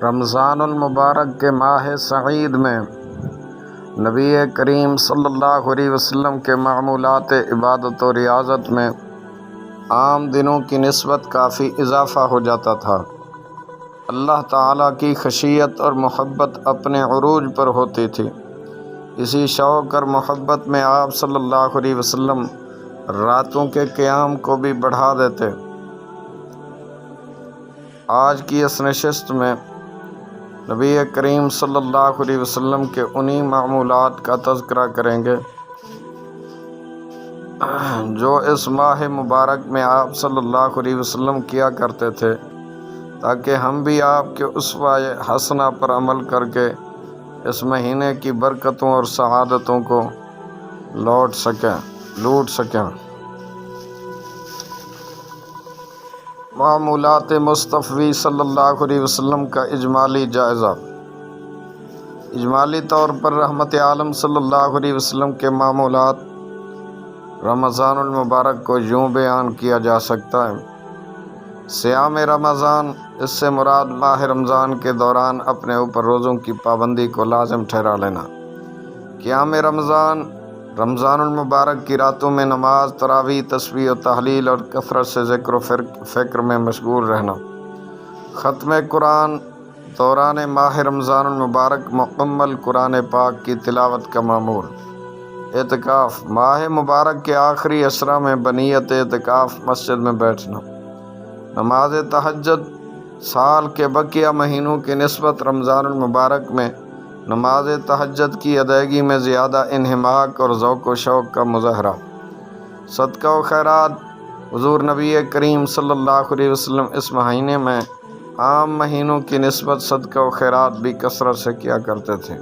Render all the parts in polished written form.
رمضان المبارک کے ماہ سعید میں نبی کریم صلی اللہ علیہ وسلم کے معمولات عبادت و ریاضت میں عام دنوں کی نسبت کافی اضافہ ہو جاتا تھا۔ اللہ تعالیٰ کی خشیت اور محبت اپنے عروج پر ہوتی تھی۔ اسی شوق اور محبت میں آپ صلی اللہ علیہ وسلم راتوں کے قیام کو بھی بڑھا دیتے۔ آج کی اس نشست میں نبی کریم صلی اللہ علیہ وسلم کے انہی معمولات کا تذکرہ کریں گے جو اس ماہ مبارک میں آپ صلی اللہ علیہ وسلم کیا کرتے تھے، تاکہ ہم بھی آپ کے اسوہ حسنہ پر عمل کر کے اس مہینے کی برکتوں اور سعادتوں کو لوٹ سکیں۔ معمولات مصطفی صلی اللہ علیہ وسلم کا اجمالی جائزہ۔ اجمالی طور پر رحمت عالم صلی اللہ علیہ وسلم کے معمولات رمضان المبارک کو یوں بیان کیا جا سکتا ہے: صیام رمضان، اس سے مراد ماہ رمضان کے دوران اپنے اوپر روزوں کی پابندی کو لازم ٹھہرا لینا۔ قیام رمضان، رمضان المبارک کی راتوں میں نماز، تراویح، تسبیح و تحلیل اور کثرت سے ذکر و فکر میں مشغول رہنا۔ ختم قرآن، دوران ماہ رمضان المبارک مکمل قرآن پاک کی تلاوت کا معمول۔ اعتکاف، ماہ مبارک کے آخری عشرہ میں بنیت اعتکاف مسجد میں بیٹھنا۔ نماز تہجد، سال کے بقیہ مہینوں کی نسبت رمضان المبارک میں نماز تہجد کی ادائیگی میں زیادہ انہماک اور ذوق و شوق کا مظاہرہ۔ صدقہ و خیرات، حضور نبی کریم صلی اللہ علیہ وسلم اس مہینے میں عام مہینوں کی نسبت صدقہ و خیرات بھی کثرت سے کیا کرتے تھے۔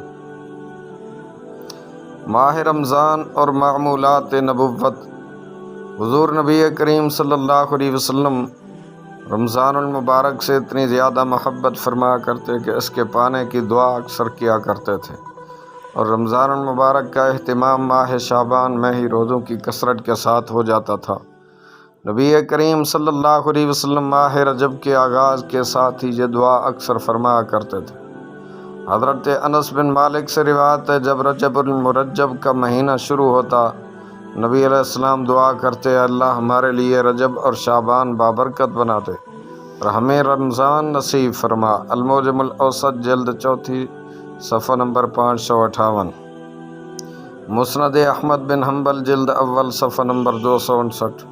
ماہ رمضان اور معمولات نبوت، حضور نبی کریم صلی اللہ علیہ وسلم رمضان المبارک سے اتنی زیادہ محبت فرمایا کرتے کہ اس کے پانے کی دعا اکثر کیا کرتے تھے، اور رمضان المبارک کا اہتمام ماہ شعبان میں ہی روزوں کی کثرت کے ساتھ ہو جاتا تھا۔ نبی کریم صلی اللہ علیہ وسلم ماہ رجب کے آغاز کے ساتھ ہی یہ دعا اکثر فرمایا کرتے تھے۔ حضرت انس بن مالک سے روایت ہے، جب رجب المرجب کا مہینہ شروع ہوتا، نبی علیہ السلام دعا کرتے: اللہ ہمارے لیے رجب اور شعبان بابرکت بنا دے اور ہمیں رمضان نصیب فرما۔ المعجم الاوسط جلد 4 صفحہ نمبر 558۔ مسند احمد بن حنبل جلد اول صفحہ نمبر 259۔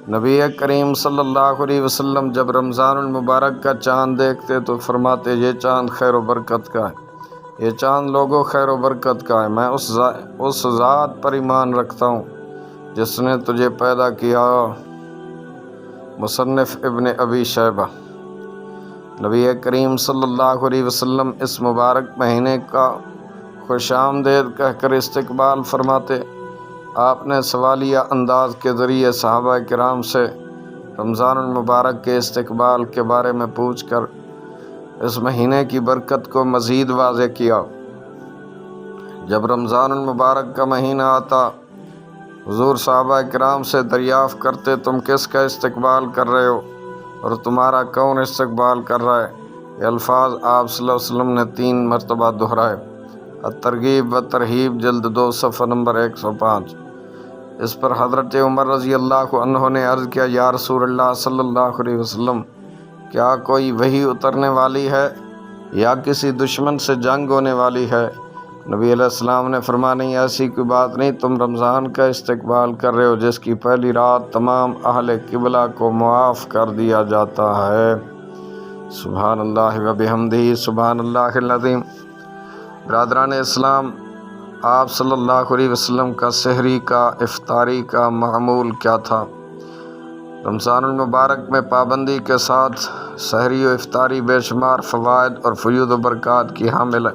نبی کریم صلی اللہ علیہ وسلم جب رمضان المبارک کا چاند دیکھتے تو فرماتے: یہ چاند خیر و برکت کا ہے، یہ چاند لوگوں خیر و برکت کا ہے۔ میں اس ذات پر ایمان رکھتا ہوں جس نے تجھے پیدا کیا۔ مصنف ابن ابی شیبہ۔ نبی کریم صلی اللہ علیہ وسلم اس مبارک مہینے کا خوش آمدید کہہ کر استقبال فرماتے۔ آپ نے سوالیہ انداز کے ذریعے صحابہ کرام سے رمضان المبارک کے استقبال کے بارے میں پوچھ کر اس مہینے کی برکت کو مزید واضح کیا۔ جب رمضان المبارک کا مہینہ آتا، حضور صحابہ کرام سے دریافت کرتے: تم کس کا استقبال کر رہے ہو اور تمہارا کون استقبال کر رہا ہے؟ یہ الفاظ آپ صلی اللہ علیہ وسلم نے 3 مرتبہ دہرائے۔ الترغیب و ترہیب جلد 2 صفحہ نمبر 105۔ اس پر حضرت عمر رضی اللہ عنہ نے عرض کیا: یا رسول اللہ صلی اللہ علیہ وسلم، کیا کوئی وحی اترنے والی ہے یا کسی دشمن سے جنگ ہونے والی ہے؟ نبی علیہ السلام نے فرمایا: نہیں، ایسی کوئی بات نہیں، تم رمضان کا استقبال کر رہے ہو جس کی پہلی رات تمام اہل قبلہ کو معاف کر دیا جاتا ہے۔ سبحان اللہ و بحمدہ، سبحان اللہ العظیم۔ برادران اسلام، آپ صلی اللہ علیہ وسلم کا سحری کا، افطاری کا معمول کیا تھا؟ رمضان المبارک میں پابندی کے ساتھ سحری و افطاری بے شمار فوائد اور فیوض و برکات کی حامل ہے۔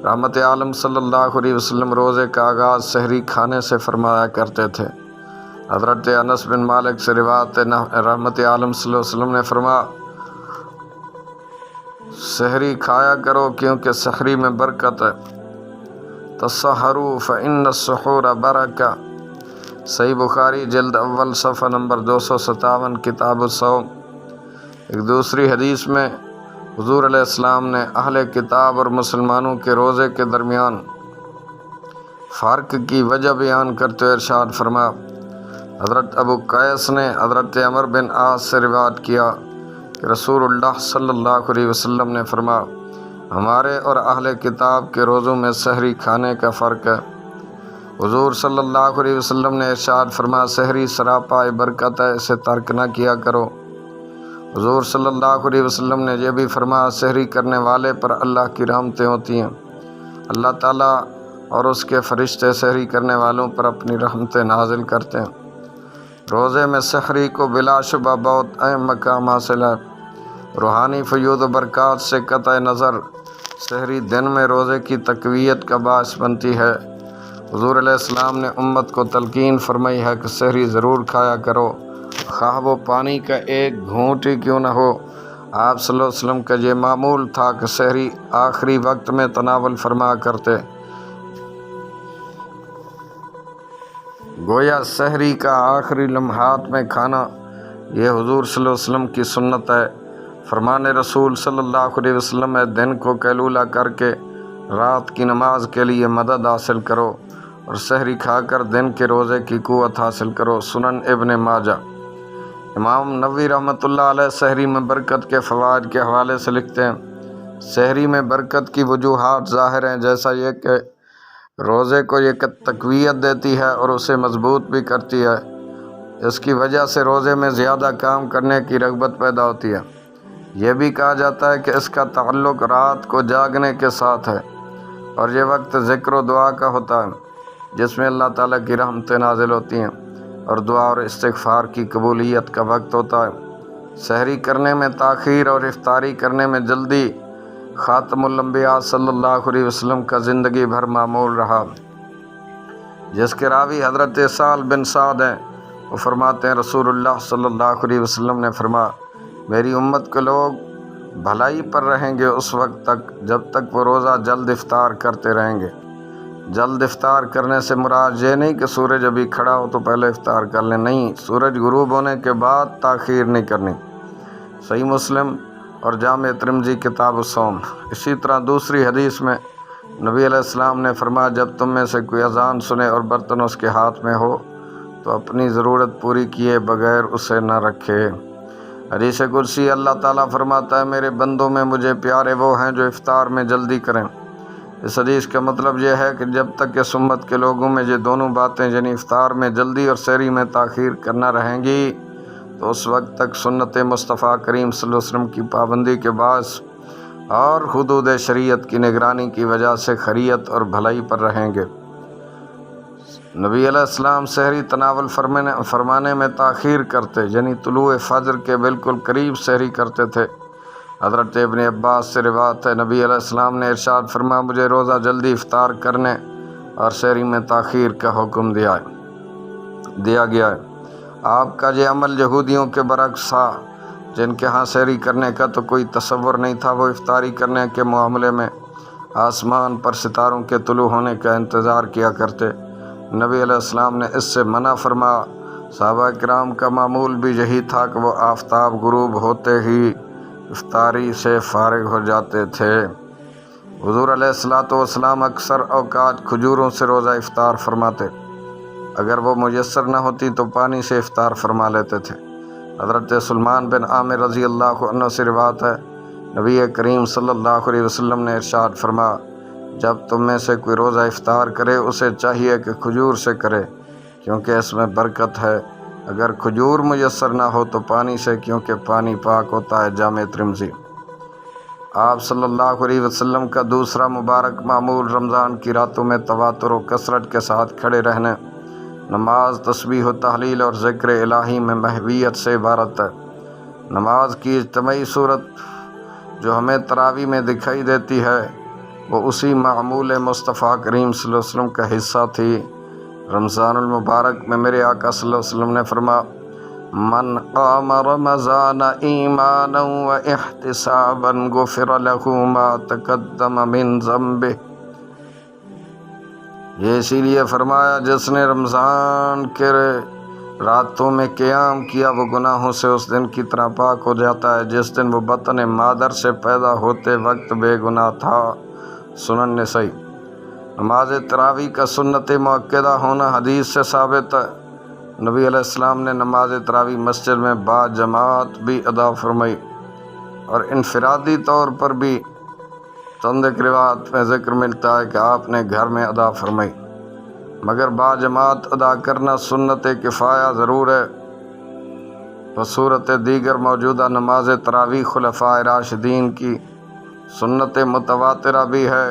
رحمت عالم صلی اللہ علیہ وسلم روزے کا آغاز سحری کھانے سے فرمایا کرتے تھے۔ حضرت انس بن مالک سے روایت ہے، رحمت عالم صلی اللہ علیہ وسلم نے فرمایا: سحری کھایا کرو کیونکہ سحری میں برکت ہے۔ تسحروا فإن السحور برکہ۔ صحیح بخاری جلد اول صفحہ نمبر 257، کتاب الصوم۔ ایک دوسری حدیث میں حضور علیہ السلام نے اہل کتاب اور مسلمانوں کے روزے کے درمیان فرق کی وجہ بیان کرتے ہوئے ارشاد فرمایا، حضرت ابو قیس نے حضرت عمر بن عاص سے روایت کیا کہ رسول اللہ صلی اللہ علیہ وسلم نے فرمایا، ہمارے اور اہل کتاب کے روزوں میں سحری کھانے کا فرق ہے۔ حضور صلی اللہ علیہ وسلم نے ارشاد فرمایا، سحری سراپا برکت ہے، اسے ترک نہ کیا کرو۔ حضور صلی اللہ علیہ وسلم نے یہ بھی فرمایا، سحری کرنے والے پر اللہ کی رحمتیں ہوتی ہیں، اللہ تعالیٰ اور اس کے فرشتے سحری کرنے والوں پر اپنی رحمتیں نازل کرتے ہیں۔ روزے میں سحری کو بلا شبہ بہت اہم مقام حاصل ہے۔ روحانی فیوض و برکات سے قطع نظر سحری دن میں روزے کی تقویت کا باعث بنتی ہے۔ حضور علیہ السلام نے امت کو تلقین فرمائی ہے کہ سحری ضرور کھایا کرو، خواہ وہ پانی کا ایک گھونٹ ہی کیوں نہ ہو۔ آپ صلی اللہ علیہ وسلم کا یہ معمول تھا کہ سحری آخری وقت میں تناول فرمایا کرتے، گویا سحری کا آخری لمحات میں کھانا یہ حضور صلی اللہ علیہ وسلم کی سنت ہے۔ فرمان رسول صلی اللہ علیہ وسلم ہے، دن کو قیلولہ کر کے رات کی نماز کے لیے مدد حاصل کرو اور سحری کھا کر دن کے روزے کی قوت حاصل کرو۔ سنن ابن ماجہ۔ امام نووی رحمۃ اللہ علیہ سحری میں برکت کے فوائد کے حوالے سے لکھتے ہیں، سحری میں برکت کی وجوہات ظاہر ہیں، جیسا یہ کہ روزے کو یہ تقویت دیتی ہے اور اسے مضبوط بھی کرتی ہے۔ اس کی وجہ سے روزے میں زیادہ کام کرنے کی رغبت پیدا ہوتی ہے۔ یہ بھی کہا جاتا ہے کہ اس کا تعلق رات کو جاگنے کے ساتھ ہے اور یہ وقت ذکر و دعا کا ہوتا ہے، جس میں اللہ تعالیٰ کی رحمتیں نازل ہوتی ہیں اور دعا اور استغفار کی قبولیت کا وقت ہوتا ہے۔ سحری کرنے میں تاخیر اور افطاری کرنے میں جلدی خاتم الانبیاء صلی اللہ علیہ وسلم کا زندگی بھر معمول رہا، جس کے راوی حضرت سہل بن سعد ہیں۔ وہ فرماتے ہیں، رسول اللہ صلی اللہ علیہ وسلم نے فرمایا، میری امت کے لوگ بھلائی پر رہیں گے اس وقت تک جب تک وہ روزہ جلد افطار کرتے رہیں گے۔ جلد افطار کرنے سے مراد یہ نہیں کہ سورج ابھی کھڑا ہو تو پہلے افطار کر لیں، نہیں، سورج غروب ہونے کے بعد تاخیر نہیں کرنی۔ صحیح مسلم اور جامع ترمذی کتاب الصوم۔ اسی طرح دوسری حدیث میں نبی علیہ السلام نے فرمایا، جب تم میں سے کوئی اذان سنے اور برتن اس کے ہاتھ میں ہو تو اپنی ضرورت پوری کیے بغیر اسے نہ رکھے۔ حدیث قدسی، اللہ تعالیٰ فرماتا ہے، میرے بندوں میں مجھے پیارے وہ ہیں جو افطار میں جلدی کریں۔ اس حدیث کا مطلب یہ ہے کہ جب تک اس امت کے لوگوں میں یہ دونوں باتیں یعنی افطار میں جلدی اور سحری میں تاخیر کرنا رہیں گی تو اس وقت تک سنت مصطفیٰ کریم صلی اللہ علیہ وسلم کی پابندی کے باعث اور حدود شریعت کی نگرانی کی وجہ سے خیریت اور بھلائی پر رہیں گے۔ نبی علیہ السلام سحری تناول فرمانے میں تاخیر کرتے، یعنی طلوع فجر کے بالکل قریب سحری کرتے تھے۔ حضرت ابن عباس سے روایت ہے، نبی علیہ السلام نے ارشاد فرمایا، مجھے روزہ جلدی افطار کرنے اور سحری میں تاخیر کا حکم دیا گیا ہے۔ آپ کا یہ عمل یہودیوں کے برعکس تھا، جن کے ہاں سحری کرنے کا تو کوئی تصور نہیں تھا۔ وہ افطاری کرنے کے معاملے میں آسمان پر ستاروں کے طلوع ہونے کا انتظار کیا کرتے۔ نبی علیہ السلام نے اس سے منع فرمایا۔ صحابہ کرام کا معمول بھی یہی تھا کہ وہ آفتاب غروب ہوتے ہی افطاری سے فارغ ہو جاتے تھے۔ حضور علیہ السلام اکثر اوقات کھجوروں سے روزہ افطار فرماتے، اگر وہ میسر نہ ہوتی تو پانی سے افطار فرما لیتے تھے۔ حضرت سلمان بن عامر رضی اللہ عنہ سے روایت ہے، نبی کریم صلی اللہ علیہ وسلم نے ارشاد فرمایا، جب تم میں سے کوئی روزہ افطار کرے اسے چاہیے کہ کھجور سے کرے، کیونکہ اس میں برکت ہے۔ اگر کھجور میسر نہ ہو تو پانی سے، کیونکہ پانی پاک ہوتا ہے۔ جامع ترمذی۔ آپ صلی اللہ علیہ وسلم کا دوسرا مبارک معمول رمضان کی راتوں میں تواتر و کثرت کے ساتھ کھڑے رہنے، نماز، تسبیح و تحلیل اور ذکر الہی میں محویت سے عبارت ہے۔ نماز کی اجتماعی صورت جو ہمیں تراویح میں دکھائی دیتی ہے وہ اسی معمول مصطفیٰ کریم صلی اللہ علیہ وسلم کا حصہ تھی۔ رمضان المبارک میں میرے آقا صلی اللہ علیہ وسلم نے فرمایا، من قام رمضان ایمانا و احتسابا غفر له ما تقدم من ذنبه۔ یہ اسی لیے فرمایا، جس نے رمضان کے راتوں میں قیام کیا وہ گناہوں سے اس دن کی طرح پاک ہو جاتا ہے جس دن وہ بطن مادر سے پیدا ہوتے وقت بے گناہ تھا۔ سنن نسائی۔ نماز تراویح کا سنت مؤکدہ ہونا حدیث سے ثابت ہے۔ نبی علیہ السلام نے نماز تراویح مسجد میں با جماعت بھی ادا فرمائی اور انفرادی طور پر بھی چند ایک روایات میں ذکر ملتا ہے کہ آپ نے گھر میں ادا فرمائی، مگر با جماعت ادا کرنا سنت کفایہ ضرور ہے۔ بصورت دیگر موجودہ نماز تراویح خلفائے راشدین کی سنت متواترہ بھی ہے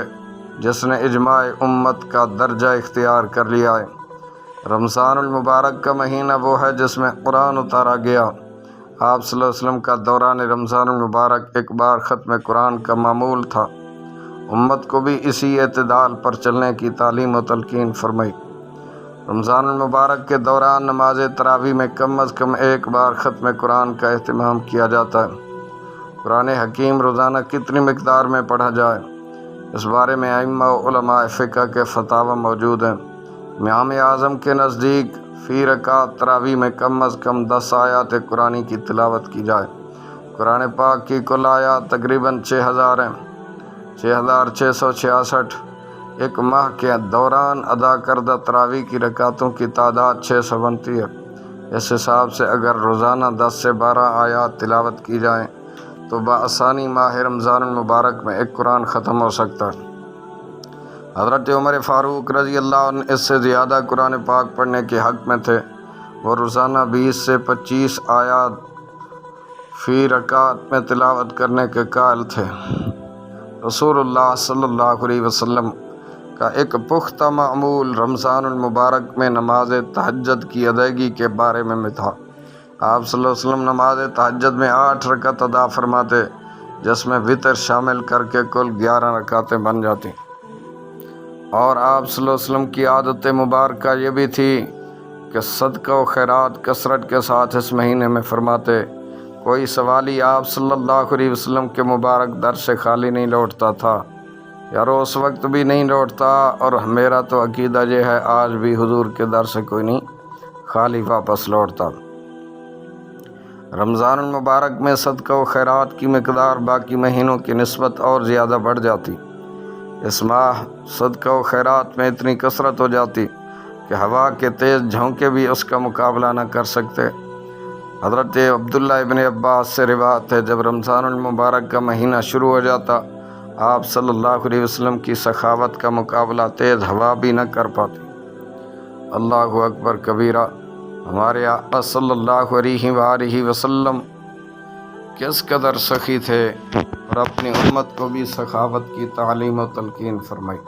جس نے اجماع امت کا درجہ اختیار کر لیا ہے۔ رمضان المبارک کا مہینہ وہ ہے جس میں قرآن اتارا گیا۔ آپ صلی اللہ علیہ وسلم کا دوران رمضان المبارک ایک بار ختم قرآن کا معمول تھا۔ امت کو بھی اسی اعتدال پر چلنے کی تعلیم و تلقین فرمائی۔ رمضان المبارک کے دوران نماز تراویح میں کم از کم ایک بار ختم قرآن کا اہتمام کیا جاتا ہے۔ قرآن حکیم روزانہ کتنی مقدار میں پڑھا جائے، اس بارے میں ائمہ و علماء فقہ کے فتاوی موجود ہیں۔ امام اعظم کے نزدیک فی رکعت تراویح میں کم از کم 10 آیات قرآن کی تلاوت کی جائے۔ قرآن پاک کی کل آیات تقریباً 6000 ہیں۔ 6666 ایک ماہ کے دوران ادا کردہ تراویح کی رکعتوں کی تعداد 600 بنتی ہے۔ اس حساب سے اگر روزانہ 10 سے 12 آیات تلاوت کی جائیں تو بآسانی ماہ رمضان المبارک میں ایک قرآن ختم ہو سکتا ہے۔ حضرت عمر فاروق رضی اللہ عنہ اس سے زیادہ قرآن پاک پڑھنے کے حق میں تھے۔ وہ روزانہ 20 سے 25 آیات فی رکعت میں تلاوت کرنے کے قائل تھے۔ رسول اللہ صلی اللہ علیہ وسلم کا ایک پختہ معمول رمضان المبارک میں نماز تہجد کی ادائیگی کے بارے میں تھا۔ آپ صلی اللہ علیہ وسلم نماز تہجد میں 8 رکعت ادا فرماتے جس میں وطر شامل کر کے کل 11 رکعتیں بن جاتی، اور آپ صلی اللہ علیہ وسلم کی عادت مبارکہ یہ بھی تھی کہ صدقہ و خیرات کثرت کے ساتھ اس مہینے میں فرماتے۔ کوئی سوالی آپ صلی اللہ علیہ وسلم کے مبارک در سے خالی نہیں لوٹتا تھا، یار اس وقت بھی نہیں لوٹتا، اور میرا تو عقیدہ یہ ہے آج بھی حضور کے در سے کوئی نہیں خالی واپس لوٹتا۔ رمضان المبارک میں صدقہ و خیرات کی مقدار باقی مہینوں کی نسبت اور زیادہ بڑھ جاتی۔ اس ماہ صدقہ و خیرات میں اتنی کثرت ہو جاتی کہ ہوا کے تیز جھونکے بھی اس کا مقابلہ نہ کر سکتے۔ حضرت عبداللہ ابن عباس سے روایت ہے جب رمضان المبارک کا مہینہ شروع ہو جاتا آپ صلی اللہ علیہ وسلم کی سخاوت کا مقابلہ تیز ہوا بھی نہ کر پاتی۔ اللہ اکبر کبیرہ۔ ہمارے آقا صلی اللہ علیہ وآلہ وسلم کس قدر سخی تھے اور اپنی امت کو بھی سخاوت کی تعلیم و تلقین فرمائی۔